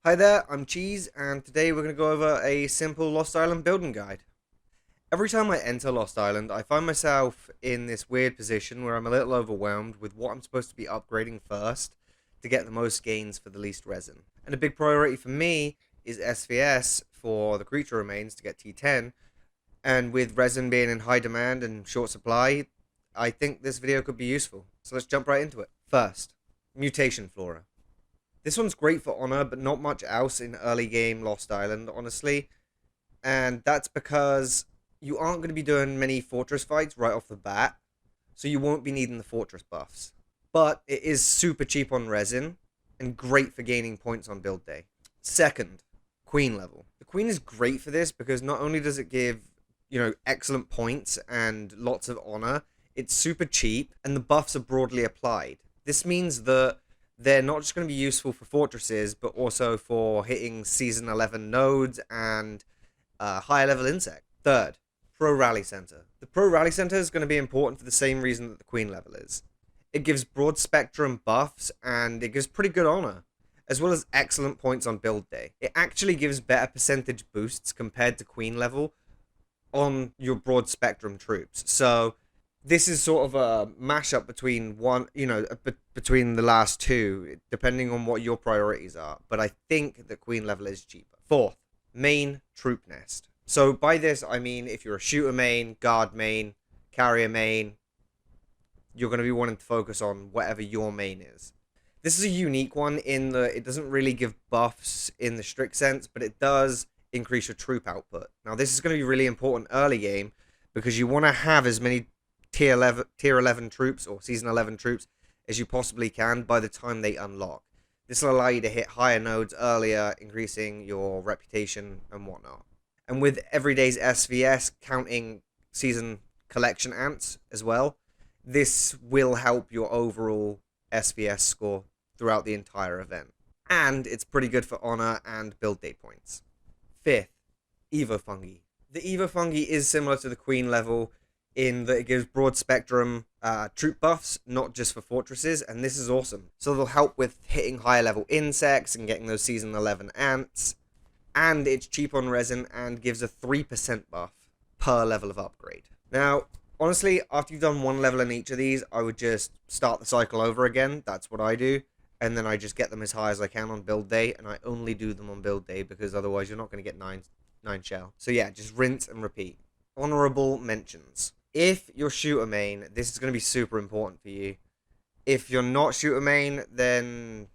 Hi there, I'm Cheese, and today we're going to go over a simple Lost Island building guide. Every time I enter Lost Island, I find myself in this weird position where I'm a little overwhelmed with what I'm supposed to be upgrading first to get the most gains for the least resin. And a big priority for me is SVS for the creature remains to get T10, and with resin being in high demand and short supply, I think this video could be useful. So let's jump right into it. First, mutation flora. This one's great for honor, but not much else in early game Lost Island, honestly. And that's because you aren't going to be doing many fortress fights right off the bat, so you won't be needing the fortress buffs. But it is super cheap on resin and great for gaining points on build day. Second, queen level. The queen is great for this because not only does it give, excellent points and lots of honor, it's super cheap and the buffs are broadly applied. This means that they're not just going to be useful for fortresses, but also for hitting Season 11 nodes and higher level insect. Third, Pro Rally Center. The Pro Rally Center is going to be important for the same reason that the Queen level is. It gives broad spectrum buffs, and it gives pretty good honor, as well as excellent points on build day. It actually gives better percentage boosts compared to Queen level on your broad spectrum troops. So this is sort of a mashup between between the last two, depending on what your priorities are. But I think the Queen level is cheaper. Fourth, main troop nest. So by this, I mean if you're a shooter main, guard main, carrier main, you're going to be wanting to focus on whatever your main is. This is a unique one in that it doesn't really give buffs in the strict sense, but it does increase your troop output. Now, this is going to be really important early game because you want to have as many tier 11 troops or season 11 troops as you possibly can by the time they unlock. This will allow you to hit higher nodes earlier, increasing your reputation and whatnot. And with everyday's SVS counting season collection ants as well, this will help your overall SVS score throughout the entire event. And it's pretty good for honor and build day points. Fifth, Evo Fungi. The Evo Fungi is similar to the Queen level in that it gives broad spectrum troop buffs, not just for fortresses, and this is awesome. So they'll help with hitting higher level insects and getting those season 11 ants, and it's cheap on resin and gives a 3% buff per level of upgrade. Now, honestly, after you've done one level in each of these, I would just start the cycle over again. That's what I do, and then I just get them as high as I can on build day, and I only do them on build day because otherwise you're not going to get 9 shell. So yeah, just rinse and repeat. Honorable mentions. If you're shooter main, this is going to be super important for you. If you're not shooter main, then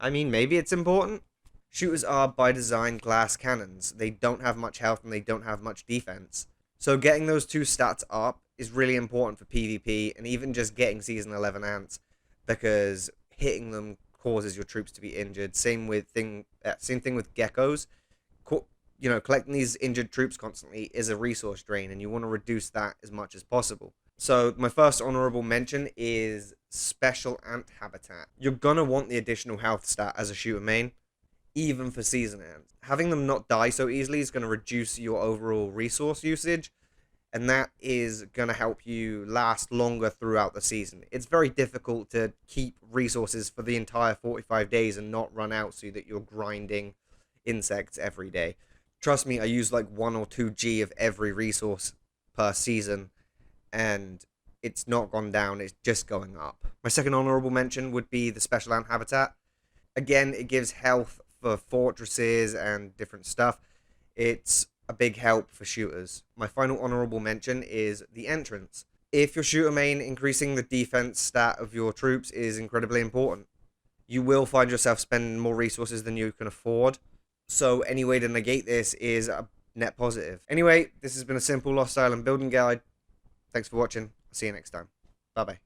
maybe it's important. Shooters are by design glass cannons. They don't have much health and they don't have much defense. So getting those two stats up is really important for PvP and even just getting season 11 ants, because hitting them causes your troops to be injured. Same thing with geckos. Collecting these injured troops constantly is a resource drain, and you want to reduce that as much as possible. So my first honorable mention is Special Ant Habitat. You're going to want the additional health stat as a shooter main, even for season ants. Having them not die so easily is going to reduce your overall resource usage, and that is going to help you last longer throughout the season. It's very difficult to keep resources for the entire 45 days and not run out so that you're grinding insects every day. Trust me, I use like 1 or 2 G of every resource per season, and it's not gone down, it's just going up. My second honorable mention would be the Special Ant Habitat. Again, it gives health for fortresses and different stuff. It's a big help for shooters. My final honorable mention is the entrance. If you're shooter main, increasing the defense stat of your troops is incredibly important. You will find yourself spending more resources than you can afford. So any way to negate this is a net positive. Anyway, this has been a simple Lost Island building guide. Thanks for watching. I'll see you next time. Bye-bye.